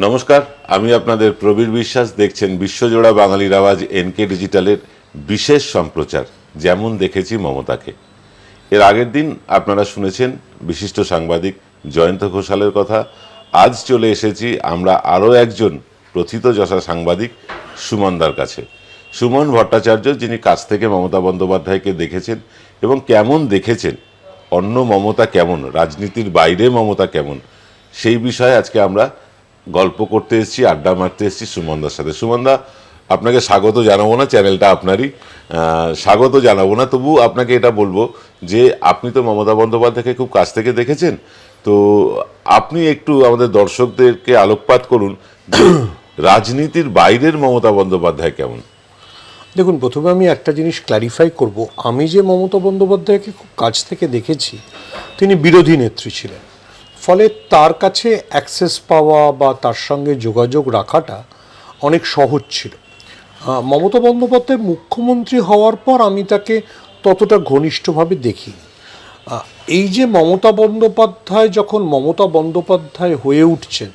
নমস্কার, আমি আপনাদের প্রবীর বিশ্বাস। দেখছেন বিশ্বজোড়া বাঙালির আওয়াজ এনকে ডিজিটালের বিশেষ সম্প্রচার যেমন দেখেছি মমতাকে। এর আগের দিন আপনারা শুনেছেন বিশিষ্ট সাংবাদিক জয়ন্ত ঘোষালের কথা। আজ চলে এসেছি আমরা আরও একজন প্রথিতযশা সাংবাদিক সুমনদার কাছে। সুমন ভট্টাচার্য, যিনি কাছ থেকে মমতা বন্দ্যোপাধ্যায়কে দেখেছেন এবং কেমন দেখেছেন, অন্য মমতা কেমন, রাজনীতির বাইরে মমতা কেমন, সেই বিষয়ে আজকে আমরা গল্প করতে এসেছি, আড্ডা মারতে এসেছি সুমনদার সাথে। সুমনদা, আপনাকে স্বাগত জানাবো না, চ্যানেলটা আপনারই, স্বাগত জানাবো না, তবু আপনাকে এটা বলবো যে আপনি তো মমতা বন্দ্যোপাধ্যায়কে খুব কাছ থেকে দেখেছেন, তো আপনি একটু আমাদের দর্শকদেরকে আলোকপাত করুন যে রাজনীতির বাইরের মমতা বন্দ্যোপাধ্যায় কেমন। দেখুন, প্রথমে আমি একটা জিনিস ক্ল্যারিফাই করব। আমি যে মমতা বন্দ্যোপাধ্যায়কে খুব কাছ থেকে দেখেছি, তিনি বিরোধী নেত্রী ছিলেন, ফলে তার কাছে অ্যাক্সেস পাওয়া বা তার সঙ্গে যোগাযোগ রাখাটা অনেক সহজ ছিল। মমতা বন্দ্যোপাধ্যায় মুখ্যমন্ত্রী হওয়ার পর আমি তাকে ততটা ঘনিষ্ঠভাবে দেখিনি। এই যে মমতা বন্দ্যোপাধ্যায় যখন মমতা বন্দ্যোপাধ্যায় হয়ে উঠছেন,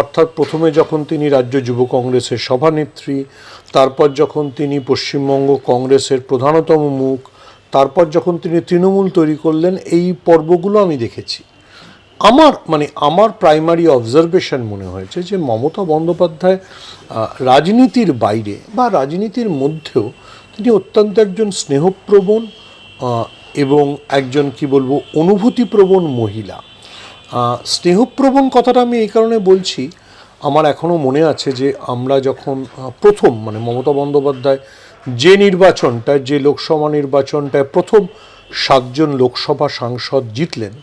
অর্থাৎ প্রথমে যখন তিনি রাজ্য যুব কংগ্রেসের সভানেত্রী, তারপর যখন তিনি পশ্চিমবঙ্গ কংগ্রেসের প্রধানতম মুখ, তারপর যখন তিনি তৃণমূল তৈরি করলেন, এই পর্বগুলো আমি দেখেছি। আমার প্রাইমারি অবজারভেশন মনে হয়েছে যে মমতা বন্দ্যোপাধ্যায় রাজনীতির বাইরে বা রাজনীতির মধ্যেও তিনি অত্যন্ত একজন স্নেহপ্রবণ এবং একজন অনুভূতিপ্রবণ মহিলা। স্নেহপ্রবণ কথাটা আমি এই কারণে বলছি, আমার এখনও মনে আছে যে আমরা যখন প্রথম মমতা বন্দ্যোপাধ্যায় যে লোকসভা নির্বাচনটায় প্রথম 7জন লোকসভা সাংসদ জিতলেন,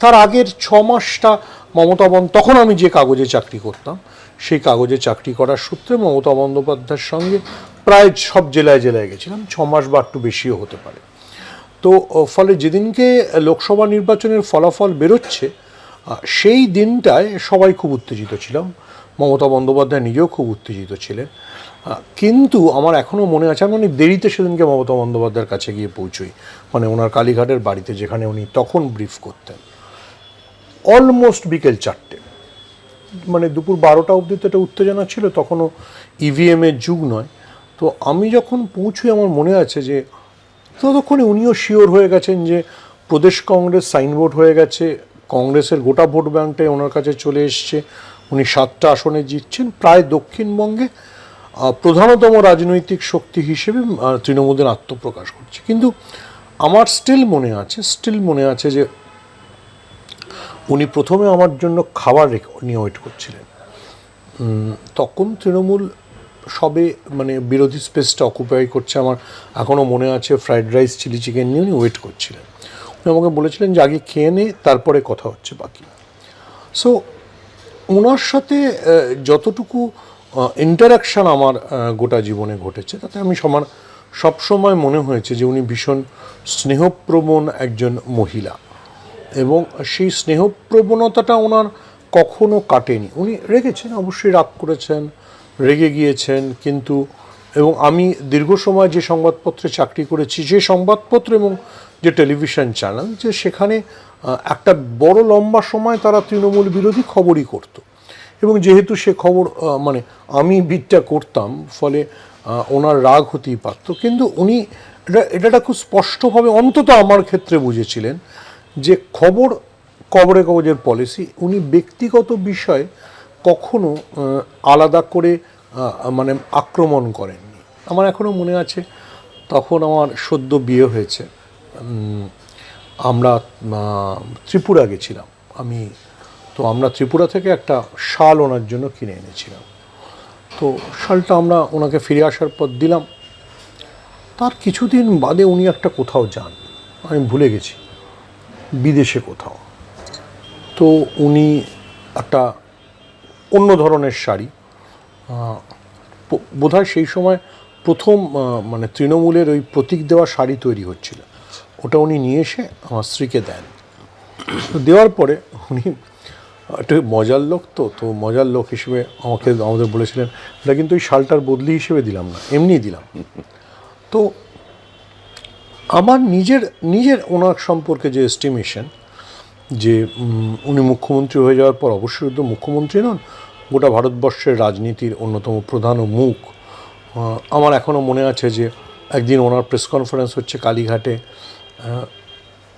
তার আগের 6 মাসটা তখন আমি যে কাগজে চাকরি করতাম, সেই কাগজে চাকরি করার সূত্রে মমতা বন্দ্যোপাধ্যায়ের সঙ্গে প্রায় সব জেলায় গেছিলাম। 6 মাস বা একটু বেশিও হতে পারে। তো ফলে যেদিনকে লোকসভা নির্বাচনের ফলাফল বেরোচ্ছে, সেই দিনটায় সবাই খুব উত্তেজিত ছিলাম। মমতা বন্দ্যোপাধ্যায় নিজেও খুব উত্তেজিত ছিলেন। কিন্তু আমার এখনও মনে আছে, আমি অনেক দেরিতে সেদিনকে মমতা বন্দ্যোপাধ্যায়ের কাছে গিয়ে পৌঁছই, ওনার কালীঘাটের বাড়িতে, যেখানে উনি তখন ব্রিফ করতেন। অলমোস্ট বিকেল 4টে, দুপুর 12টা অবধি তো একটা উত্তেজনা ছিল, তখনও ইভিএমের যুগ নয়। তো আমি যখন পৌঁছই, আমার মনে আছে যে ততক্ষণে উনিও শিওর হয়ে গেছেন যে প্রদেশ কংগ্রেস সাইনবোর্ড হয়ে গেছে, কংগ্রেসের গোটা ভোট ব্যাংকটাই ওনার কাছে চলে এসছে, উনি 7টা আসনে জিতছেন, প্রায় দক্ষিণবঙ্গে প্রধানতম রাজনৈতিক শক্তি হিসেবে তৃণমূলের আত্মপ্রকাশ করছে। কিন্তু আমার স্টিল মনে আছে যে উনি প্রথমে আমার জন্য খাবার নিয়ে ওয়েট করছিলেন। তখন তৃণমূল সবে বিরোধী স্পেসটা অকুপাই করছে। আমার এখনও মনে আছে, ফ্রাইড রাইস চিলি চিকেন নিয়ে উনি ওয়েট করছিলেন। উনি আমাকে বলেছিলেন যে আগে খেয়ে নে, তারপরে কথা হচ্ছে বাকি। সো ওনার সাথে যতটুকু ইন্টারাকশান আমার গোটা জীবনে ঘটেছে, তাতে আমি সবসময় মনে হয়েছে যে উনি ভীষণ স্নেহপ্রবণ একজন মহিলা, এবং সেই স্নেহপ্রবণতাটা ওনার কখনো কাটেনি। উনি রেগেছেন, অবশ্যই রাগ করেছেন, রেগে গিয়েছেন, কিন্তু এবং আমি দীর্ঘ সময় যে সংবাদপত্রে চাকরি করেছি, যে সংবাদপত্র এবং যে টেলিভিশন চ্যানেল, যে সেখানে একটা বড় লম্বা সময় তারা তৃণমূল বিরোধী খবরই করত, এবং যেহেতু সে খবর আমি বিটটা করতাম, ফলে ওনার রাগ হতেই পারত। কিন্তু উনি এটা খুব স্পষ্টভাবে, অন্তত আমার ক্ষেত্রে, বুঝেছিলেন যে খবরের কাগজের পলিসি, উনি ব্যক্তিগত বিষয়ে কখনো আলাদা করে আক্রমণ করেননি। আমার এখনও মনে আছে, তখন আমার সদ্য বিয়ে হয়েছে, আমরা ত্রিপুরা গেছিলাম। আমরা ত্রিপুরা থেকে একটা শাল ওনার জন্য কিনে এনেছিলাম। তো শালটা আমরা ওনাকে ফিরে আসার পর দিলাম। তার কিছুদিন বাদে উনি একটা কোথাও যান, আমি ভুলে গেছি, বিদেশে কোথাও। তো উনি একটা অন্য ধরনের শাড়ি, বোধহয় সেই সময় প্রথম তৃণমূলের ওই প্রতীক দেওয়া শাড়ি তৈরি হচ্ছিল, ওটা উনি নিয়ে এসে আমার স্ত্রীকে দেন। দেওয়ার পরে উনি একটা মজার লোক, তো মজার লোক হিসেবে আমাদের বলেছিলেন, এটা কিন্তু ওই শালটার বদলি হিসেবে দিলাম না, এমনি দিলাম। তো আমার নিজের ওনার সম্পর্কে যে এস্টিমেশন, যে উনি মুখ্যমন্ত্রী হয়ে যাওয়ার পর অবশ্যই তো মুখ্যমন্ত্রী নন, গোটা ভারতবর্ষের রাজনীতির অন্যতম প্রধান মুখ। আমার এখনও মনে আছে যে একদিন ওনার প্রেস কনফারেন্স হচ্ছে কালীঘাটে,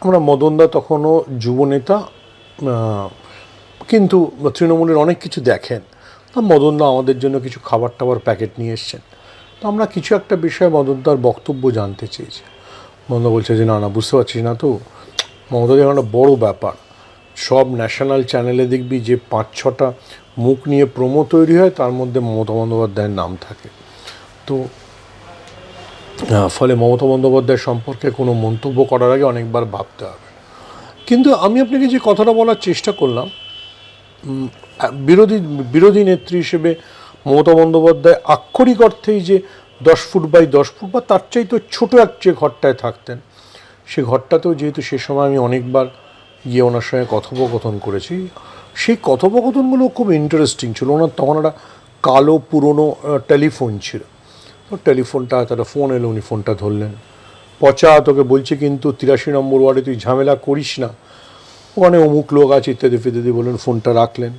আমরা মদনদা তখনও যুবনেতা, কিন্তু তৃণমূলের অনেক কিছু দেখেন, তা মদনদা আমাদের জন্য কিছু খাবার টাবার প্যাকেট নিয়ে এসছেন। তো আমরা কিছু একটা বিষয়ে মদনদার বক্তব্য জানতে চেয়েছি। মদনদা বলছে যে না না, বুঝতে পারছিস না তো, মমতাদের একটা বড় ব্যাপার, সব ন্যাশনাল চ্যানেলে দেখবি যে 5-6টা মুখ নিয়ে প্রোমো তৈরি হয়, তার মধ্যে মমতা বন্দ্যোপাধ্যায়ের নাম থাকে। তো ফলে মমতা বন্দ্যোপাধ্যায় সম্পর্কে কোনো মন্তব্য করার আগে অনেকবার ভাবতে হবে। কিন্তু আমি আপনাকে যে কথাটা বলার চেষ্টা করলাম, বিরোধী নেত্রী হিসেবে মমতা বন্দ্যোপাধ্যায় আক্ষরিক অর্থেই যে 10 ফুট বাই 10 ফুট বা তার চাইতে ছোটো এক যে ঘরটায় থাকতেন, সে ঘরটাতেও যেহেতু সে সময় আমি অনেকবার গিয়ে ওনার সঙ্গে কথোপকথন করেছি, সেই কথোপকথনগুলো খুব ইন্টারেস্টিং ছিল। ওনার তখন একটা কালো পুরনো টেলিফোন ছিল, তো টেলিফোনটা তারা ফোন এলো, উনি ফোনটা ধরলেন। পচা তোকে বলছে কিন্তু 83 নম্বর ওয়ার্ডে তুই ঝামেলা করিস না, ওখানে অমুক লোক আছে ইত্যাদি ফিত্যাদি বললেন, ফোনটা রাখলেন।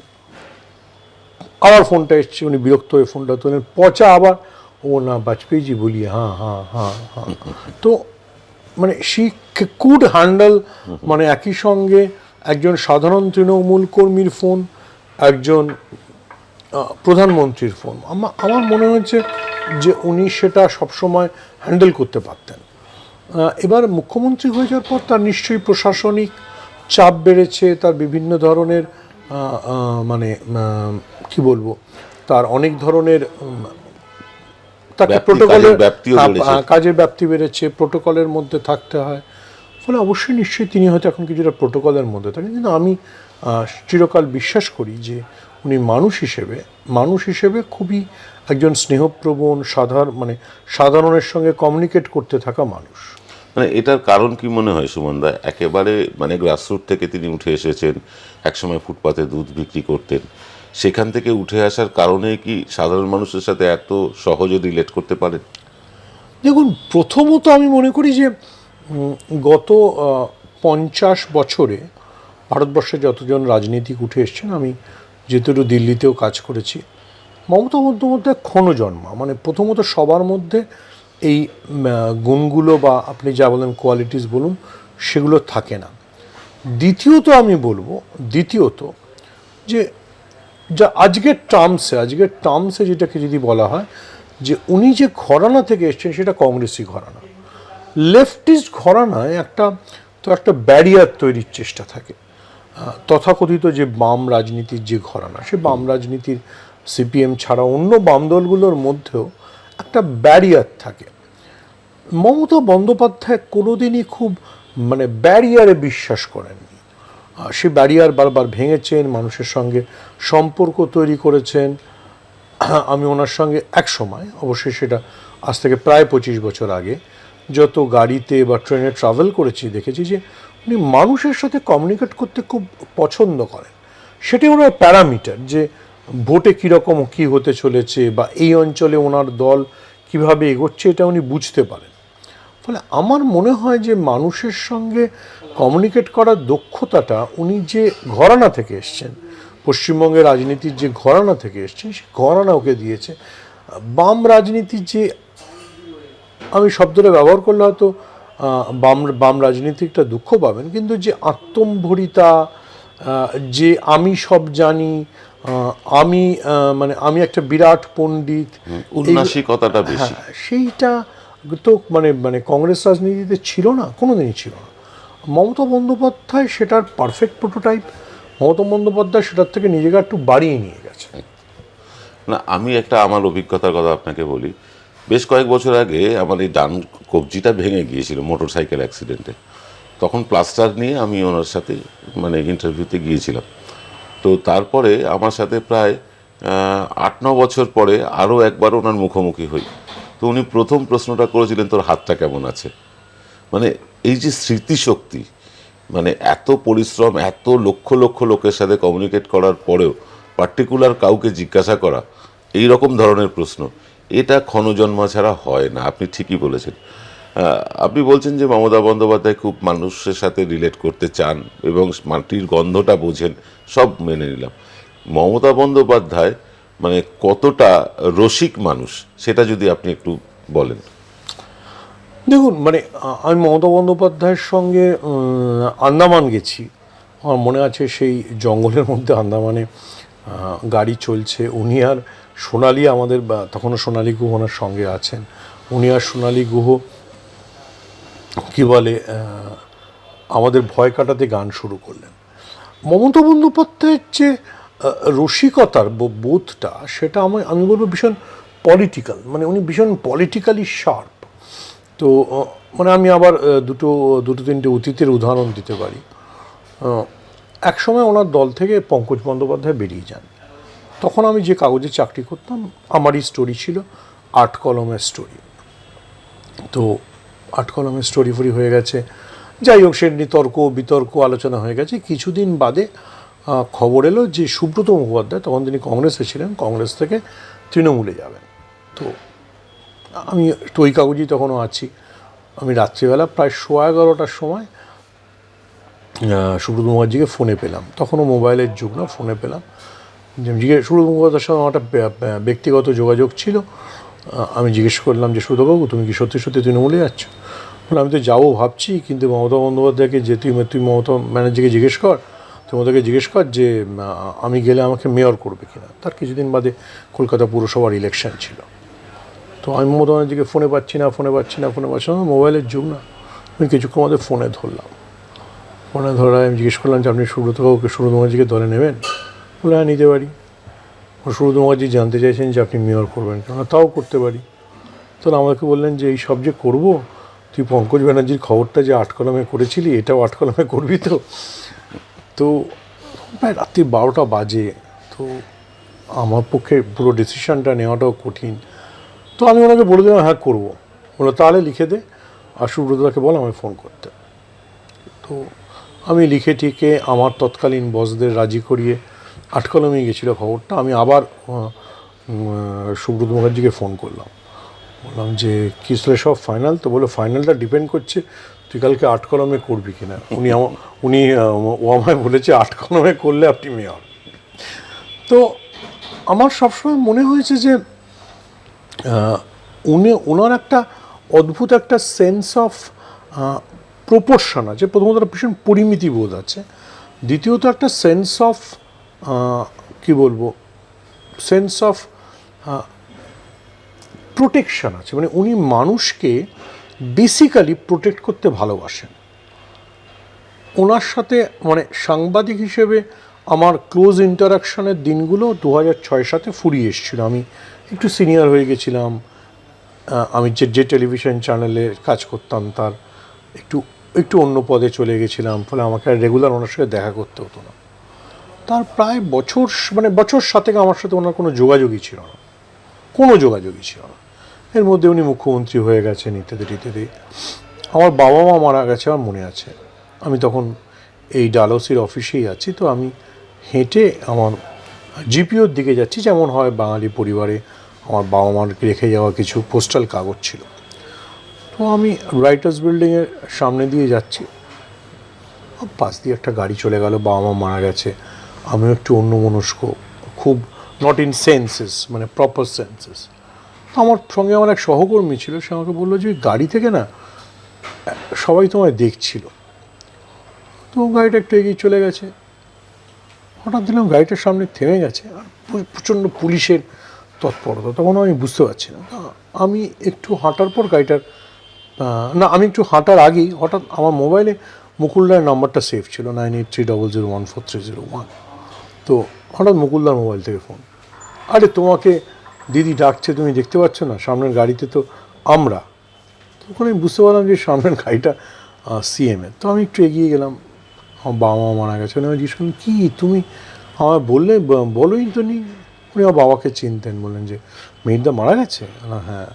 আবার ফোনটা এসছে, উনি বিরক্ত হয়ে ফোনটা তোলেন, পচা আবার ও না বাজপেয়ীজি বলিয়ে হ্যাঁ হ্যাঁ হ্যাঁ হ্যাঁ। তো মানে শি কুড হ্যান্ডেল, মানে একই সঙ্গে একজন সাধারণ তৃণমূল কর্মীর ফোন, একজন প্রধানমন্ত্রীর ফোন। আমার মনে হয়েছে যে উনি সেটা সবসময় হ্যান্ডেল করতে পারতেন। এবার মুখ্যমন্ত্রী হয়ে যাওয়ার পর তার নিশ্চয়ই প্রশাসনিক চাপ বেড়েছে, তার বিভিন্ন ধরনের মানে কি বলবো, তার অনেক ধরনের তাকে প্রোটোকলের কাজের ব্যাপ্তি বেড়েছে, প্রোটোকলের মধ্যে থাকতে হয়। ফলে অবশ্যই নিশ্চয়ই তিনি হয়তো এখন কিছুটা প্রোটোকলের মধ্যে থাকেন, কিন্তু আমি চিরকাল বিশ্বাস করি যে উনি মানুষ হিসেবে খুবই একজন স্নেহপ্রবণ, সাধারণের সঙ্গে কমিউনিকেট করতে থাকা মানুষ। মানে এটার কারণ কি মনে হয় সুমনদা? একেবারে মানে গ্রাসরুট থেকে তিনি উঠে এসেছেন, একসময় ফুটপাতে দুধ বিক্রি করতেন, সেখান থেকে উঠে আসার কারণে কি সাধারণ মানুষের সাথে এত সহজে রিলেট করতে পারেন? দেখুন, প্রথমত আমি মনে করি যে গত 50 বছরে ভারতবর্ষে যতজন রাজনীতিক উঠে এসছেন, আমি যেহেতু দিল্লিতেও কাজ করেছি, মমতা বন্দ্যোপাধ্যায় ক্ষণজন্মা, মানে প্রথমত সবার মধ্যে এই গুণগুলো বা আপনি যা বলেন কোয়ালিটিস বলুন, সেগুলো থাকে না। দ্বিতীয়ত যে যা আজকের টার্মসে যেটাকে যদি বলা হয়, যে উনি যে ঘরানা থেকে এসছেন সেটা কংগ্রেসি ঘরানা। লেফটিস্ট ঘরানায় একটা ব্যারিয়ার তৈরির চেষ্টা থাকে, তথাকথিত যে বাম রাজনীতির যে ঘরানা, সে বাম রাজনীতির সিপিএম ছাড়া অন্য বাম দলগুলোর মধ্যেও একটা ব্যারিয়ার থাকে। মমতা বন্দ্যোপাধ্যায় কোনোদিনই খুব ব্যারিয়ারে বিশ্বাস করেননি। সে ব্যারিয়ার বারবার ভেঙেছেন, মানুষের সঙ্গে সম্পর্ক তৈরি করেছেন। আমি ওনার সঙ্গে এক সময়, অবশ্যই সেটা আজ থেকে প্রায় 25 বছর আগে, যত গাড়িতে বা ট্রেনে ট্রাভেল করেছি, দেখেছি যে উনি মানুষের সাথে কমিউনিকেট করতে খুব পছন্দ করেন। সেটাই ওনার প্যারামিটার, যে ভোটে কীরকম কী হতে চলেছে বা এই অঞ্চলে ওনার দল কিভাবে এগোচ্ছে, এটা উনি বুঝতে পারেন। ফলে আমার মনে হয় যে মানুষের সঙ্গে কমিউনিকেট করার দক্ষতাটা উনি যে ঘরানা থেকে এসছেন, পশ্চিমবঙ্গের রাজনীতির যে ঘরানা থেকে এসছেন, সে ঘরানা ওকে দিয়েছে। বাম রাজনীতির যে, আমি শব্দটা ব্যবহার করলে হয়তো বাম রাজনীতিকটা দুঃখ পাবেন, কিন্তু যে আত্মম্ভরিতা, যে আমি সব জানি, আমি একটা বিরাট পণ্ডিত, উন্নাসিকতাটা বেশি, সেইটা তো কংগ্রেস রাজনীতিতে ছিল না, কোনোদিনই ছিল না। মমতা বন্দ্যোপাধ্যায় সেটার পারফেক্ট প্রোটোটাইপ। মমতা বন্দ্যোপাধ্যায় সেটার থেকে নিজেকে একটু বাড়িয়ে নিয়ে গেছে। না, আমি আমার অভিজ্ঞতার কথা আপনাকে বলি। বেশ কয়েক বছর আগে আমার এই ডান কবজিটা ভেঙে গিয়েছিল মোটর সাইকেল অ্যাক্সিডেন্টে। তখন প্লাস্টার নিয়ে আমি ওনার সাথে ইন্টারভিউতে গিয়েছিলাম। তো তারপরে আমার সাথে প্রায় 8-9 বছর পরে আরও একবার ওনার মুখোমুখি হই। তো উনি প্রথম প্রশ্নটা করেছিলেন, তোর হাতটা কেমন আছে? এই যে স্মৃতিশক্তি, এত পরিশ্রম, এত লক্ষ লক্ষ লোকের সাথে কমিউনিকেট করার পরেও পার্টিকুলার কাউকে জিজ্ঞাসা করা এই রকম ধরনের প্রশ্ন, এটা ক্ষণজন্মা ছাড়া হয় না। আপনি ঠিকই বলেছেন। আপনি বলছেন যে মমতা বন্দ্যোপাধ্যায় খুব মানুষের সাথে রিলেট করতে চান এবং মাটির গন্ধটা বোঝেন, সব মেনে নিলাম। মমতা বন্দ্যোপাধ্যায় মানে কতটা রসিক মানুষ সেটা যদি আপনি একটু বলেন। দেখুন, মানে আমি মমতা বন্দ্যোপাধ্যায়ের সঙ্গে আন্দামান গেছি। আমার মনে আছে সেই জঙ্গলের মধ্যে আন্দামানে গাড়ি চলছে, উনি আর সোনালি, আমাদের তখনও সোনালি গুহ ওনার সঙ্গে আছেন, উনি আর সোনালি গুহ কী বলে আমাদের ভয় কাটাতে গান শুরু করলেন। মমতা বন্দ্যোপাধ্যায়ের যে রসিকতার বোধটা, সেটা আমি বলবো ভীষণ পলিটিক্যাল, মানে উনি ভীষণ পলিটিক্যালি শার্প। তো মানে আমি আবার দুটো তিনটে অতীতের উদাহরণ দিতে পারি। একসময় ওনার দল থেকে পঙ্কজ বন্দ্যোপাধ্যায় বেরিয়ে যান। তখন আমি যে কাগজে চাকরি করতাম, আমারই স্টোরি ছিল আট কলমের স্টোরি। তো আট কলমের স্টোরি ফরি হয়ে গেছে, যাই হোক, সে তর্ক বিতর্ক আলোচনা হয়ে গেছে। কিছুদিন বাদে খবর এলো যে সুব্রত মুখোপাধ্যায়, তখন তিনি কংগ্রেসে ছিলেন, কংগ্রেস থেকে তৃণমূলে যাবেন। তো আমি ওই কাগজেই তখনও আছি। আমি রাত্রিবেলা প্রায় 11:15টার সময় সুব্রত মুখার্জিকে ফোনে পেলাম। তখনও মোবাইলের যুগ না, ফোনে পেলাম। সুব্রত মুখোপাধ্যায়ের সঙ্গে আমার একটা ব্যক্তিগত যোগাযোগ ছিল। আমি জিজ্ঞেস করলাম যে সুব্রতবাবু, তুমি কি সত্যি সত্যি তৃণমূলে যাচ্ছ? বলে আমি তো যাবো ভাবছি, কিন্তু মমতা বন্দ্যোপাধ্যায়কে যে তুই মমতা ব্যানার্জিকে জিজ্ঞেস কর, তোমাদেরকে জিজ্ঞেস কর যে আমি গেলে আমাকে মেয়র করবে কিনা। তার কিছুদিন বাদে কলকাতা পুরসভার ইলেকশন ছিল। তো আমি মমতা ব্যানার্জিকে ফোনে পাচ্ছি না, মোবাইলের যুগ না। আমি কিছুক্ষণ আমাদের ফোনে ধরলাম। ফোনে ধরায় আমি জিজ্ঞেস করলাম যে আপনি সুব্রত মুখার্জিকে দলে নেবেন? বলে হ্যাঁ, নিতে পারি। সুব্রত মুখার্জি জানতে চাইছেন যে আপনি মেয়র করবেন কেন? তাও করতে পারি। তখন আমাকে বললেন যে এই সব যে করবো, তুই পঙ্কজ ব্যানার্জির খবরটা যে আট কলমে করেছিলি, এটাও আট কলমে করবি তো? তো প্রায় রাত্রি 12টা বাজে। তো আমার পক্ষে পুরো ডিসিশানটা নেওয়াটাও কঠিন। তো আমি ওনাকে বলে দিলাম হ্যাঁ করবো। বললো তাহলে লিখে দে, আর সুব্রতদাকে বল আমায় ফোন করতে। তো আমি লিখে টিকে আমার তৎকালীন বসদের রাজি করিয়ে আট কলমেই গেছিলো খবরটা। আমি আবার সুব্রত মুখার্জিকে ফোন করলাম, বললাম যে কি সব ফাইনাল? তো বললো ফাইনালটা ডিপেন্ড করছে তুই কালকে আট কলমে করবি কিনা। ও আমায় বলেছে আট কলমে করলে আপনি মেয়র। তো আমার সবসময় মনে হয়েছে যে ওনার একটা অদ্ভুত একটা সেন্স অফ প্রপোর্শন আছে। প্রথমত ভীষণ পরিমিতি বোধ আছে, দ্বিতীয়ত একটা সেন্স অফ কী বলবো, সেন্স অফ প্রোটেকশন আছে। মানে উনি মানুষকে বেসিক্যালি প্রোটেক্ট করতে ভালোবাসেন। ওনার সাথে মানে সাংবাদিক হিসেবে আমার ক্লোজ ইন্টারাকশনের দিনগুলো 2006 ফুরিয়ে এসেছিল। আমি একটু সিনিয়র হয়ে গেছিলাম। আমি যে টেলিভিশন চ্যানেলে কাজ করতাম তার একটু অন্য পদে চলে গেছিলাম, ফলে আমাকে আর রেগুলার ওনার সাথে দেখা করতে হতো না। তার প্রায় বছর 7 আমার সাথে ওনার কোনো যোগাযোগই ছিল না, এর মধ্যে উনি মুখ্যমন্ত্রী হয়ে গেছেন ইত্যাদি। আমার বাবা মা মারা গেছে আমার মনে আছে। আমি তখন এই ডালহৌসির অফিসেই আছি। তো আমি হেঁটে আমার জিপিওর দিকে যাচ্ছি, যেমন হয় বাঙালি পরিবারে আমার বাবা মার রেখে যাওয়া কিছু পোস্টাল কাগজ ছিল। তো আমি রাইটার্স বিল্ডিংয়ের সামনে দিয়ে যাচ্ছি, পাশ দিয়ে একটা গাড়ি চলে গেল। বাবা মা মারা গেছে, আমিও একটু অন্যমনস্ক, খুব নট ইন সেন্সেস, মানে প্রপার সেন্সেস। আমার সঙ্গে আমার এক সহকর্মী ছিল, সে আমাকে বললো যে গাড়ি থেকে না সবাই তোমায় দেখছিল। তো গাড়িটা একটু এগিয়ে চলে গেছে, হঠাৎ দিলাম গাড়িটার সামনে থেমে গেছে, আর প্রচণ্ড পুলিশের তৎপরতা। তখন আমি বুঝতে পারছি না। আমি একটু হাঁটার পর আমি একটু হাঁটার আগেই হঠাৎ আমার মোবাইলে মুকুলদার নাম্বারটা সেভ ছিল, 9830014301। তো হঠাৎ মুকুলদার মোবাইল থেকে ফোন, আরে তোমাকে দিদি ডাকছে, তুমি দেখতে পাচ্ছ না সামনের গাড়িতে তো আমরা। তখন আমি বুঝতে পারলাম যে সামনের গাড়িটা সিএমের। তো আমি একটু এগিয়ে গেলাম, আমার বাবা মা মারা গেছে। আমি জিজ্ঞেস করলাম কী তুমি আমার বললে, বলোই তো নি। উনি আমার বাবাকে চিনতেন, বললেন যে মেয়েরদা মারা গেছে। হ্যাঁ।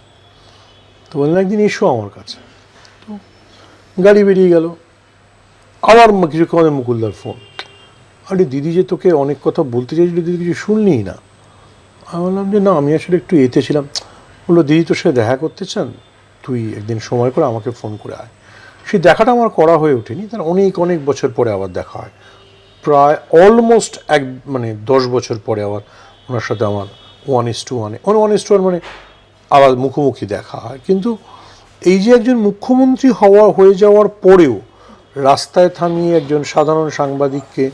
তো বললেন একদিন এসো আমার কাছে। তো গাড়ি বেরিয়ে গেল, আবার কিছুক্ষণ মুকুলদার ফোন, আরে দিদি যে তোকে অনেক কথা বলতে চাইছিল, দিদি কিছু শুনলিই না। আমি বললাম যে না, আমি আসলে একটু এতে ছিলাম। বললো দিদি তোর সাথে দেখা করতে চান, তুই একদিন সময় করে আমাকে ফোন করে আয়। সেই দেখাটা আমার করা হয়ে ওঠেনি, তার অনেক অনেক বছর পরে আবার দেখা হয়, প্রায় অলমোস্ট 10 বছর পরে আবার ওনার সাথে আমার 1:1 মানে আবার মুখোমুখি দেখা হয়। কিন্তু এই যে একজন মুখ্যমন্ত্রী হয়ে যাওয়ার পরেও রাস্তায় থামিয়ে একজন সাধারণ সাংবাদিককে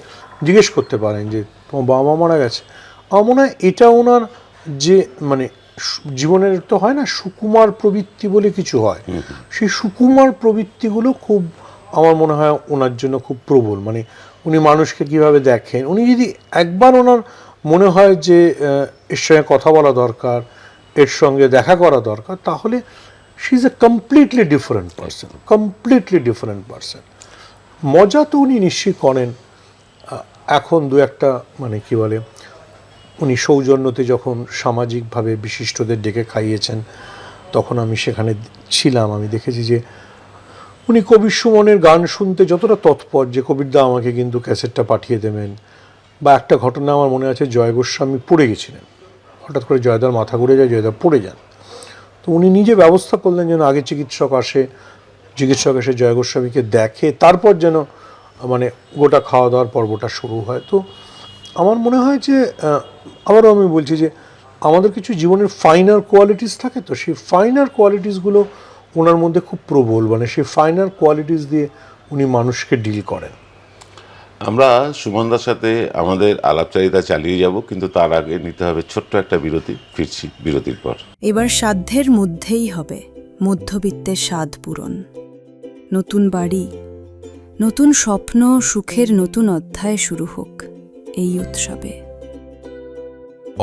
জিজ্ঞেস করতে পারেন যে তোমার বাবা মা মারা গেছে, আমার মনে হয় এটা ওনার যে জীবনের তো হয় না সুকুমার প্রবৃত্তি বলে কিছু হয়, সেই সুকুমার প্রবৃত্তিগুলো খুব আমার মনে হয় ওনার জন্য খুব প্রবল। মানে উনি মানুষকে কিভাবে দেখেন, উনি যদি একবার ওনার মনে হয় যে এর সঙ্গে কথা বলা দরকার, এর সঙ্গে দেখা করা দরকার, তাহলে she is a completely different person. মজা তো উনি নিশ্চয়ই করেন। এখন দু একটা মানে কি বলে, উনি সৌজন্যতে যখন সামাজিকভাবে বিশিষ্টদের ডেকে খাইয়েছেন, তখন আমি সেখানে ছিলাম। আমি দেখেছি যে উনি কবির সুমনের গান শুনতে যতটা তৎপর, যে কবিরদা আমাকে কিন্তু ক্যাসেটটা পাঠিয়ে দেবেন। বা একটা ঘটনা আমার মনে আছে, জয় গোস্বামী পড়ে গেছিলেন, হঠাৎ করে জয়দার মাথা ঘুরে যায়, জয়দা পড়ে যান, তো উনি নিজে ব্যবস্থা করলেন যেন আগে চিকিৎসক এসে জয় গোস্বামীকে দেখে, তারপর যেন মানে গোটা খাওয়া দাওয়ার পর্বটা শুরু হয়। তো আমার মনে হয় যে আবারও আমি বলছি যে আমাদের কিছু জীবনের ফাইনার কোয়ালিটিস থাকে, তো সেই ফাইনার কোয়ালিটিসগুলো ওনার মধ্যে খুব প্রবল, মানে সেই ফাইনার কোয়ালিটিস দিয়ে উনি মানুষকে ডিল করেন। আমরা সুমনদার সাথে আমাদের আলাপচারিতা চালিয়ে যাব, কিন্তু তার আগে নিতে হবে ছোট্ট একটা বিরতি। ফিরছি বিরতির পর। এবার সাধ্যের মধ্যেই হবে মধ্যবিত্তের স্বাদ পূরণ। নতুন বাড়ি, নতুন স্বপ্ন, সুখের নতুন অধ্যায় শুরু হোক এই উৎসবে।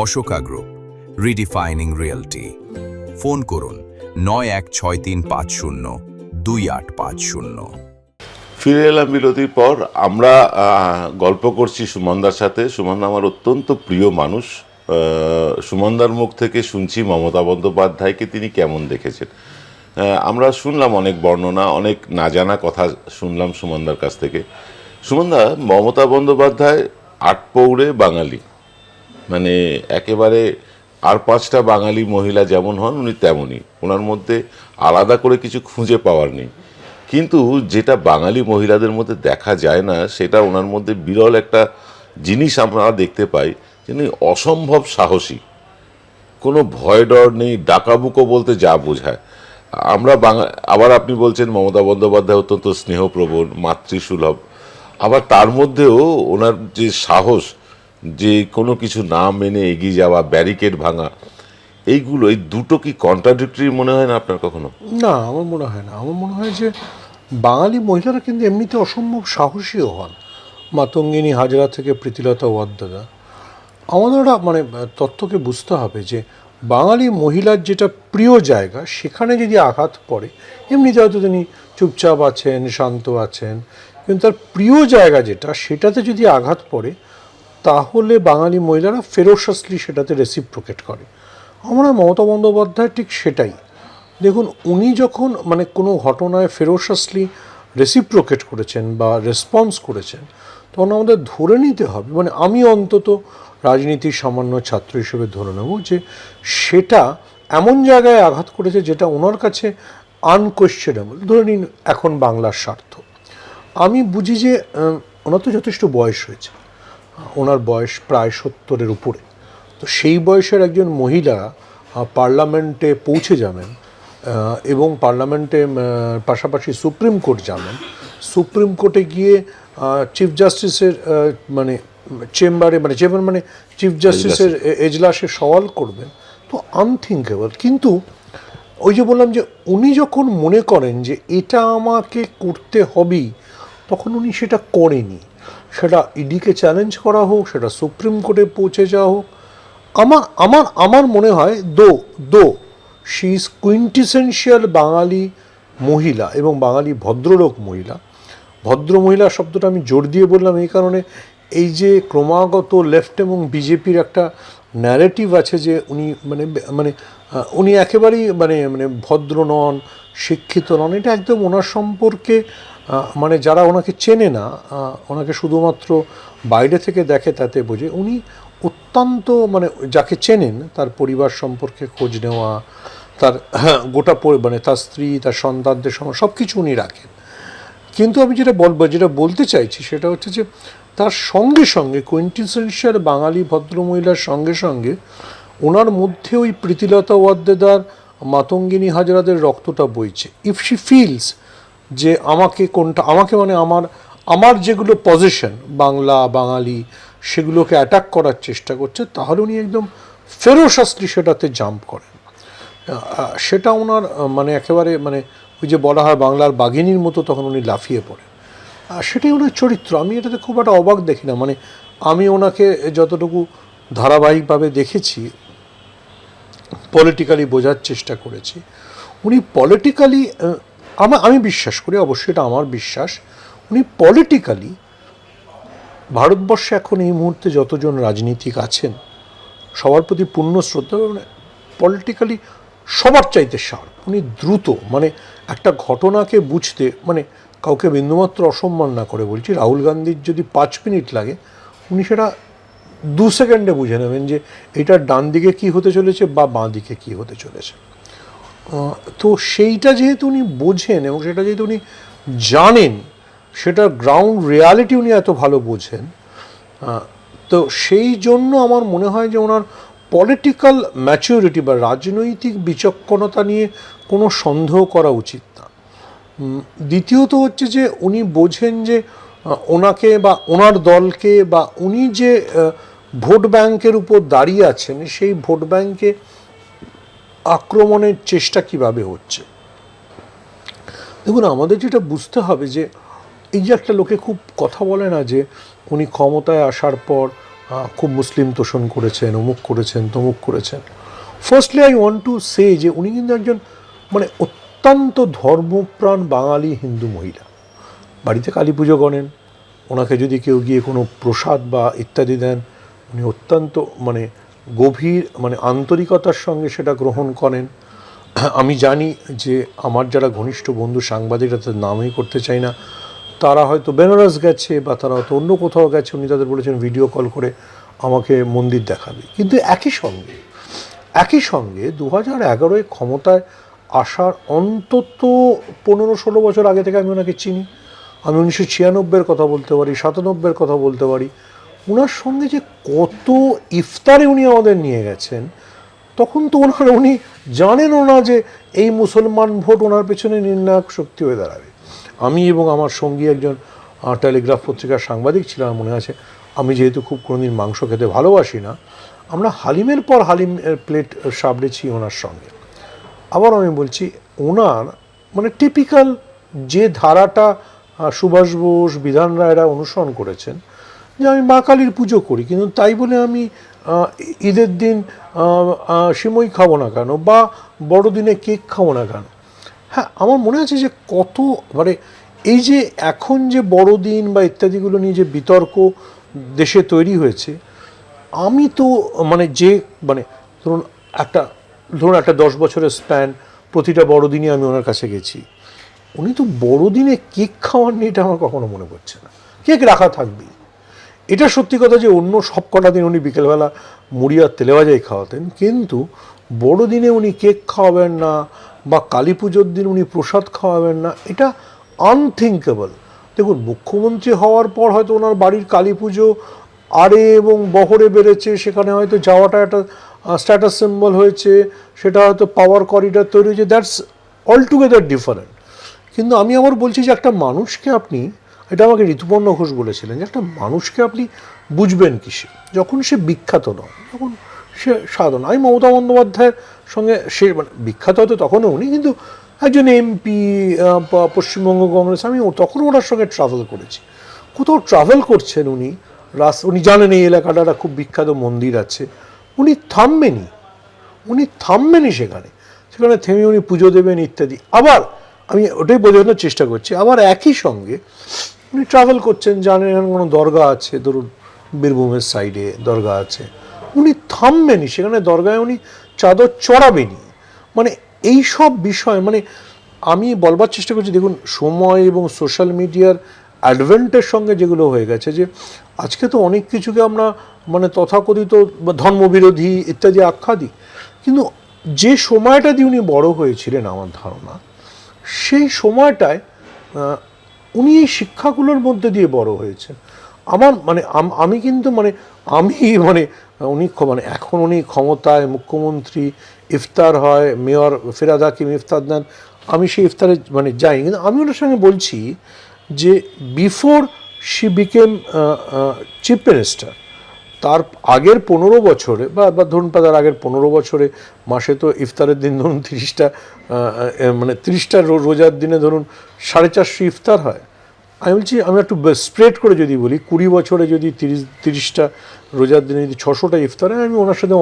Ashoka group, রিডিফাইনিং realty. ফোন করুন 9163502850। ফিরে এলাম বিরতির পর। আমরা গল্প করছি সুমনদার সাথে। সুমনদা আমার অত্যন্ত প্রিয় মানুষ। সুমনদার মুখ থেকে শুনছি মমতা বন্দ্যোপাধ্যায়কে তিনি কেমন দেখেছেন। আমরা শুনলাম অনেক বর্ণনা, অনেক না জানা কথা শুনলাম সুমনদার কাছ থেকে। সুমনদা, মমতা বন্দ্যোপাধ্যায় আটপৌরে বাঙালি, মানে একেবারে আর 5টা বাঙালি মহিলা যেমন হন উনি তেমনই, ওনার মধ্যে আলাদা করে কিছু খুঁজে পাওয়ার নেই। কিন্তু যেটা বাঙালি মহিলাদের মধ্যে দেখা যায় না, সেটা ওনার মধ্যে বিরল একটা জিনিস আমরা দেখতে পাই, যিনি অসম্ভব সাহসী, কোনো ভয় ডর নেই, ডাকাবুকো বলতে যা বোঝায়। আমরা আবার আপনি বলছেন মমতা বন্দ্যোপাধ্যায় অত্যন্ত স্নেহপ্রবণ, মাতৃসুলভ, আবার তার মধ্যেও ওনার যে সাহস, যে কোনো কিছু না মেনে এগিয়ে যাওয়া, ব্যারিকেড ভাঙা, এই দুটো কি কন্ট্রাডিক্টরি মনে হয় না আপনার কখনো? না, আমার মনে হয় না। আমার মনে হয় যে বাঙালি মহিলারা কিন্তু এমনিতে অসম্ভব সাহসীও হন। মাতঙ্গিনী হাজরা থেকে প্রীতিলতা ওয়াদ্দেদা, আমাদের ওটা মানে তথ্যকে বুঝতে হবে যে বাঙালি মহিলার যেটা প্রিয় জায়গা, সেখানে যদি আঘাত পড়ে, এমনিতে হয়তো তিনি চুপচাপ আছেন, শান্ত আছেন, কিন্তু তার প্রিয় জায়গা যেটা, সেটাতে যদি আঘাত পড়ে, তাহলে বাঙালি মহিলারা ফেরোসাসলি সেটাতে রেসিপ্রোকেট করে। আমরা মমতা বন্দ্যোপাধ্যায় ঠিক সেটাই। দেখুন, উনি যখন মানে কোনো ঘটনায় ফেরোসাসলি রেসিপ্রোকেট করেছেন বা রেসপন্স করেছেন, তখন আমাদের ধরে নিতে হবে, মানে আমি অন্তত রাজনীতির সামান্য ছাত্র হিসেবে ধরে নেব যে সেটা এমন জায়গায় আঘাত করেছে যেটা ওনার কাছে আনকোয়েশ্চেনেবল। ধরে নিন এখন বাংলার স্বার্থ, আমি বুঝি যে ওনার তো যথেষ্ট বয়স হয়েছে, ওনার বয়স প্রায় 70-এর উপরে। তো সেই বয়সের একজন মহিলা পার্লামেন্টে পৌঁছে যাবেন এবং পার্লামেন্টে পাশাপাশি সুপ্রিম কোর্ট যাবেন, সুপ্রিম কোর্টে গিয়ে চিফ জাস্টিসের মানে চেম্বারে মানে চিফ জাস্টিসের এজলাসে সওয়াল করবেন, তো আনথিঙ্কেবল। কিন্তু ওই যে বললাম যে উনি যখন মনে করেন যে এটা আমাকে করতে হবেই, তখন উনি সেটা করেনি। সেটা ইডিকে চ্যালেঞ্জ করা হোক, সেটা সুপ্রিম কোর্টে পৌঁছে যাওয়া হোক, আমার মনে হয় দো শি ইজ কুইন্টিসেন্সিয়াল বাঙালি মহিলা এবং বাঙালি ভদ্রলোক মহিলা। ভদ্র মহিলা শব্দটা আমি জোর দিয়ে বললাম এই কারণে, এই যে ক্রমাগত লেফট এবং বিজেপির একটা ন্যারেটিভ আছে যে উনি উনি একেবারেই মানে ভদ্র নন, শিক্ষিত নন, এটা একদম ওনার সম্পর্কে মানে যারা ওনাকে চেনে না, ওনাকে শুধুমাত্র বাইরে থেকে দেখে তাতে বোঝে উনি অত্যন্ত মানে যাকে চেনেন তার পরিবার সম্পর্কে খোঁজ নেওয়া, তার গোটা মানে তার স্ত্রী, তার সন্তানদের সঙ্গে সব কিছু উনি রাখেন। কিন্তু আমি যেটা বলতে চাইছি সেটা হচ্ছে যে তার সঙ্গে সঙ্গে কোয়েন্টিসেন্সিয়াল বাঙালি ভদ্রমহিলার সঙ্গে সঙ্গে ওনার মধ্যে ওই প্রীতিলতা ওয়াদ্দেদার, মাতঙ্গিনী হাজরাদের রক্তটা বইছে। ইফ শি ফিলস যে আমাকে মানে আমার যেগুলো পজিশন বাংলা বাঙালি সেগুলোকে অ্যাটাক করার চেষ্টা করছে, তাহলে উনি একদম ফেরোসাসলি সেটাতে জাম্প করেন। সেটা ওনার মানে একেবারে মানে ওই যে বলা হয় বাংলার বাঘিনীর মতো, তখন উনি লাফিয়ে পড়েন। সেটাই ওনার চরিত্র। আমি এটাতে খুব একটা অবাক দেখি না। মানে আমি ওনাকে যতটুকু ধারাবাহিকভাবে দেখেছি, পলিটিক্যালি বোঝার চেষ্টা করেছি, উনি পলিটিক্যালি আমি বিশ্বাস করি, অবশ্যই এটা আমার বিশ্বাস, উনি পলিটিক্যালি ভারতবর্ষে এখন এই মুহূর্তে যতজন রাজনীতিক আছেন সবার প্রতি পূর্ণ শ্রদ্ধা, মানে পলিটিক্যালি সবার চাইতে শার্প। উনি দ্রুত, মানে একটা ঘটনাকে বুঝতে, মানে কাউকে বিন্দুমাত্র অসম্মান না করে বলছি, রাহুল গান্ধীর যদি 5 মিনিট লাগে উনি সেটা 2 সেকেন্ডে বুঝে নেবেন যে এটা ডান দিকে কী হতে চলেছে বা বাঁ দিকে কী হতে চলেছে। তো সেইটা যেহেতু উনি বোঝেন এবং সেটা যেহেতু উনি জানেন, সেটা গ্রাউন্ড রিয়ালিটি উনি এত ভালো বোঝেন, তো সেই জন্য আমার মনে হয় যে ওনার পলিটিক্যাল ম্যাচুরিটি বা রাজনৈতিক বিচক্ষণতা নিয়ে কোনো সন্দেহ করা উচিত না। দ্বিতীয়ত হচ্ছে যে উনি বোঝেন যে ওনাকে বা ওনার দলকে বা উনি যে ভোট ব্যাংকের উপর দাঁড়িয়ে আছেন, সেই ভোট ব্যাংকে আক্রমণের চেষ্টা কিভাবে হচ্ছে। দেখুন, আমাদের যেটা বুঝতে হবে যে এই যে একটা লোকে খুব কথা বলে না যে উনি ক্ষমতায় আসার পর খুব মুসলিম তোষণ করেছেন, অমুক করেছেন, তমুক করেছেন। Firstly I want to say যে উনি কিন্তু একজন মানে অত্যন্ত ধর্মপ্রাণ বাঙালি হিন্দু মহিলা। বাড়িতে কালী পুজো করেন, ওনাকে যদি কেউ গিয়ে কোনো প্রসাদ বা ইত্যাদি দেন, উনি অত্যন্ত মানে গভীর মানে আন্তরিকতার সঙ্গে সেটা গ্রহণ করেন। আমি জানি যে আমার যারা ঘনিষ্ঠ বন্ধু সাংবাদিকরা, তাদের নামই করতে চাই না, তারা হয়তো বেনারস গেছে বা তারা হয়তো অন্য কোথাও গেছে, উনি তাদের বলেছেন ভিডিও কল করে আমাকে মন্দির দেখাবে। কিন্তু একই সঙ্গে 2011 ক্ষমতায় আসার অন্তত 15-16 বছর আগে থেকে আমি ওনাকে চিনি। আমি 1996-এর কথা বলতে পারি, 97-এর কথা বলতে পারি। ওনার সঙ্গে যে কত ইফতারে উনি আমাদের নিয়ে গেছেন, তখন তো উনি জানেন না যে এই মুসলমান ভোট ওনার পেছনে নির্ণায়ক শক্তি হয়ে দাঁড়াবে। আমি এবং আমার সঙ্গী একজন টেলিগ্রাফ পত্রিকার সাংবাদিক ছিলাম, মনে আছে। আমি যেহেতু খুব কোনোদিন মাংস খেতে ভালোবাসি না, আমরা হালিমের পর হালিমের প্লেট সাবড়েছি ওনার সঙ্গে। আবার আমি বলছি, ওনার মানে টিপিক্যাল যে ধারাটা সুভাষ বোস, বিধান রায়রা অনুসরণ করেছেন, যে আমি মা কালীর পুজো করি, কিন্তু তাই বলে আমি ঈদের দিন সিমই খাবো না কেন বা বড়দিনে কেক খাবো না কেন। হ্যাঁ, আমার মনে আছে যে কত মানে এই যে এখন যে বড়দিন বা ইত্যাদিগুলো নিয়ে যে বিতর্ক দেশে তৈরি হয়েছে, আমি তো মানে ধরুন একটা 10 বছরের স্প্যান, প্রতিটা বড়দিনই আমি ওনার কাছে গেছি। উনি তো বড়দিনে কেক খাওয়ার নিয়ে এটা আমার কখনো মনে পড়ছে না। কেক রাখা থাকবেই, এটা সত্যি কথা যে অন্য সব কটা দিন উনি বিকেলবেলা মুড়ি আর তেলেভাজাই খাওয়াতেন, কিন্তু বড়দিনে উনি কেক খাওয়াবেন না বা কালী পুজোর দিন উনি প্রসাদ খাওয়াবেন না, এটা আনথিঙ্কেবল। দেখুন, মুখ্যমন্ত্রী হওয়ার পর হয়তো ওনার বাড়ির কালী পুজো আরে এবং বহরে বেড়েছে, সেখানে হয়তো যাওয়াটা একটা স্ট্যাটাস সিম্বল হয়েছে, সেটা হয়তো পাওয়ার করিডর তৈরি হয়েছে, দ্যাটস অল টুগেদার ডিফারেন্ট। কিন্তু আমি আবার বলছি যে একটা মানুষকে আপনি, এটা আমাকে ঋতুপর্ণ ঘোষ বলেছিলেন, যে একটা মানুষকে আপনি বুঝবেন কিসে, যখন সে বিখ্যাত নয়, যখন সে সাধারণ। আমি মমতা বন্দ্যোপাধ্যায়ের সঙ্গে সে মানে বিখ্যাত হয়তো তখনও উনি, কিন্তু একজন এমপি পশ্চিমবঙ্গ কংগ্রেস, আমি তখনও ওনার সঙ্গে ট্রাভেল করেছি। কোথাও ট্রাভেল করছেন উনি, উনি জানেন এই এলাকাটা খুব বিখ্যাত মন্দির আছে, উনি থামবেনই সেখানে থেমে উনি পুজো দেবেন ইত্যাদি। আবার আমি ওটাই বোঝানোর চেষ্টা করছি, আবার একই সঙ্গে উনি ট্রাভেল করছেন, জানেন কোনো দরগা আছে, ধরুন বীরভূমের সাইডে দরগা আছে, উনি থামবেনই সেখানে, দরগায় উনি চাদর চড়াবেনই। মানে এই সব বিষয় মানে আমি বলবার চেষ্টা করছি, দেখুন সময় এবং সোশ্যাল মিডিয়ার অ্যাডভেন্টের সঙ্গে যেগুলো হয়ে গেছে, যে আজকে তো অনেক কিছুকে আমরা মানে তথাকথিত ধর্মবিরোধী ইত্যাদি আখ্যা দিই, কিন্তু যে সময়টা দিয়ে উনি বড় হয়েছিলেন আমার ধারণা, সেই সময়টায় উনি এই শিক্ষাগুলোর মধ্যে দিয়ে বড় হয়েছেন। আমার মানে আমি কিন্তু আমি উনি এখন উনি ক্ষমতায়, মুখ্যমন্ত্রী, ইফতার হয়, মেয়র ফিরহাদ হাকিম ইফতার দেন, আমি সেই ইফতারে যাই, কিন্তু আমি ওনার সঙ্গে বলছি যে before she became chief minister, তার আগের 15 বছরে বা ধরুন তার আগের 15 বছরে মাসে তো ইফতারের দিন ধরুন 30টা রোজার দিনে ধরুন 450 ইফতার হয়। আমি বলছি, আমি একটু স্প্রেড করে যদি বলি, 20 বছরে যদি 30টা রোজার দিনে যদি 600টা ইফতার হয়, আমি ওনার সাথে